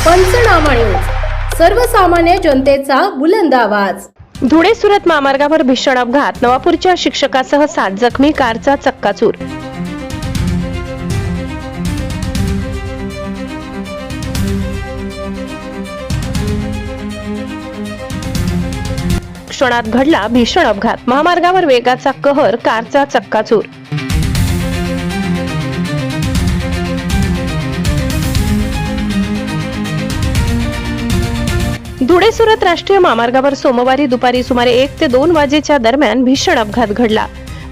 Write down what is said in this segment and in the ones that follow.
पंचनामा न्यूज, सर्वसामान्य जनतेचा बुलंद आवाज। धुळे सुरत महामार्गावर भीषण अपघात, नवापूरच्या शिक्षकासह 7 जखमी, कारचा चक्काचूर। क्षणात घडला भीषण अपघात, महामार्गावर वेगाचा कहर, कारचा चक्काचूर। धुळे सुरत राष्ट्रीय महामार्गावर सोमवारी दुपारी सुमारे 1 ते 2 वाजेच्या दरम्यान भीषण अपघात घडला।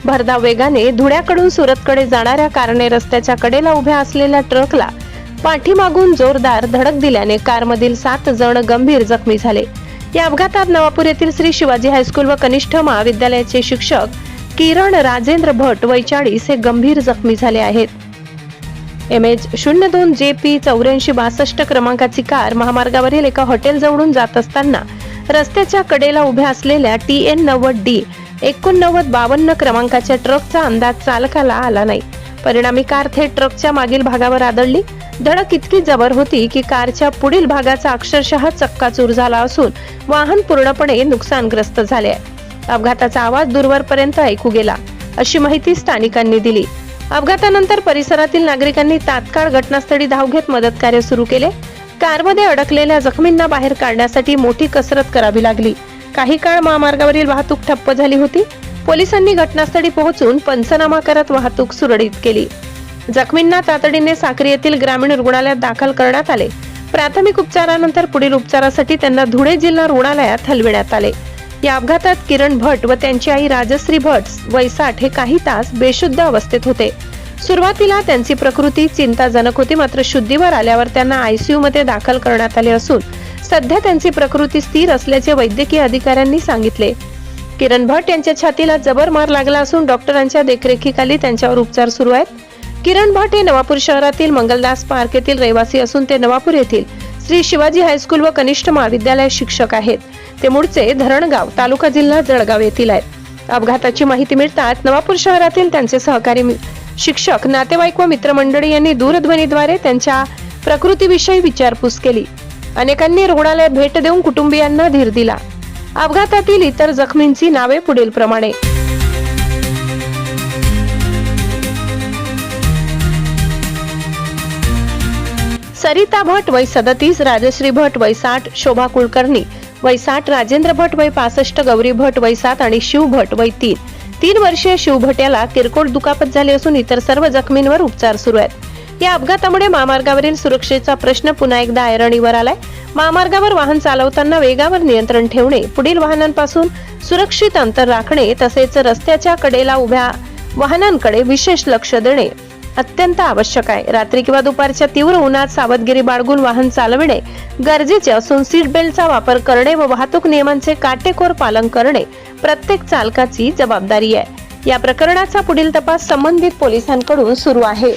भरधाव वेगाने धुळ्याकडून सुरतकडे जाणाऱ्या कारने रस्त्याच्या कडेला उभ्या असलेल्या ट्रकला पाठीमागून जोरदार धडक दिल्याने कारमधील 7 जण गंभीर जखमी झाले। या अपघातात नवापूर येथील श्री शिवाजी हायस्कूल व कनिष्ठ महाविद्यालयाचे शिक्षक किरण राजेंद्र भट वय 40 हे गंभीर जखमी झाले आहेत। MH02 JP 8462 क्रमांकाची कार महामार्गावरील एका हॉटेल जवळून जात असताना रस्त्याच्या कडेला उभ्या असलेल्या TN 90D 8952 क्रमांकाच्या ट्रकचा अंदाज चालकाला आला नाही। परिणामी कार थेट ट्रकच्या मागील भागावर आदळली। धडक इतकी जबर होती की कारच्या पुढील भागाचा अक्षरशः चक्काचूर झाला असून वाहन पूर्णपणे नुकसानग्रस्त झाले आहे। अपघाताचा आवाज दूरवरपर्यंत ऐकू गेला, अशी माहिती स्थानिकांनी दिली। अपघातानंतर परिसरातील नागरिकांनी तात्काळ घटनास्थळी धाव घेत मदत कार्य सुरू केले। कारमध्ये अडकलेल्या जखमींना बाहेर काढण्यासाठी मोठी कसरत करावी लागली। काही काळ महामार्गावरील वाहतूक ठप्प झाली होती। पोलिसांनी घटनास्थळी पोहोचून पंचनामा करत वाहतूक सुरळीत केली। जखमींना तातडीने साक्री येथील ग्रामीण रुग्णालयात दाखल करण्यात आले। प्राथमिक उपचारानंतर पुढील उपचारासाठी त्यांना धुळे जिल्हा रुग्णालयात हलविण्यात आले। या अपघातात किरण भट व त्यांची आई राजश्री भट वय 60 हे काही तास बेशुद्ध अवस्थेत होते। सुरुवातीला त्यांची प्रकृती चिंताजनक होती, मात्र शुद्धीवर आल्यावर त्यांना ICU मध्ये दाखल करण्यात आले असून सध्या त्यांची प्रकृती स्थिर असल्याचे वैद्यकीय अधिकाऱ्यांनी सांगितले। किरण भट यांच्या छातीला जबर मार लागला असून डॉक्टरांच्या देखरेखीखाली त्यांच्यावर उपचार सुरू आहेत। किरण भट हे नवापूर शहरातील मंगलदास पार्क येथील रहिवासी असून ते नवापूर येथील श्री शिवाजी हायस्कूल व कनिष्ठ महाविद्यालय शिक्षक आहेत। ते मूळचे धरणगाव, तालुका जिल्हा जळगाव येथील आहेत। अपघाताची माहिती मिळताच नवापूर शहरातील त्यांचे सहकारी शिक्षक, नातेवाईक व मित्रमंडळी यांनी दूरध्वनीद्वारे त्यांच्या प्रकृतीविषयी विचारपूस केली। अनेकांनी रुग्णालयात भेट देऊन कुटुंबियांना धीर दिला। अपघातातील इतर जखमींची नावे पुढील प्रमाणे: सरिता भट वय 37, राजश्री भट वय 60, शोभा कुलकर्णी वय 60, राजेंद्र भट वय 65, गौरी भट वय 7 आणि शिव भट वय 3। 3 वर्षीय शिव भट याला किरकोळ दुखापत झाली असून इतर सर्व जखमींवर उपचार सुरू आहेत। या अपघातामुळे महामार्गावरील सुरक्षेचा प्रश्न पुन्हा एकदा ऐरणीवर आलाय। महामार्गावर वाहन चालवताना वेगावर नियंत्रण ठेवणे, पुढील वाहनांपासून सुरक्षित अंतर राखणे तसेच रस्त्याच्या कडेला उभ्या वाहनांकडे विशेष लक्ष देणे अत्यंत आवश्यक आहे। रात्री किंवा दुपारच्या तीव्र उन्हात सावधगिरी बाळगून वाहन चालविणे गरजेचे असून सीट बेल्टचा वापर करणे व वाहतूक नियमांचे काटेकोर पालन करणे प्रत्येक चालकाची जबाबदारी आहे। या प्रकरणाचा पुढील तपास संबंधित पोलिसांकडून सुरू आहे।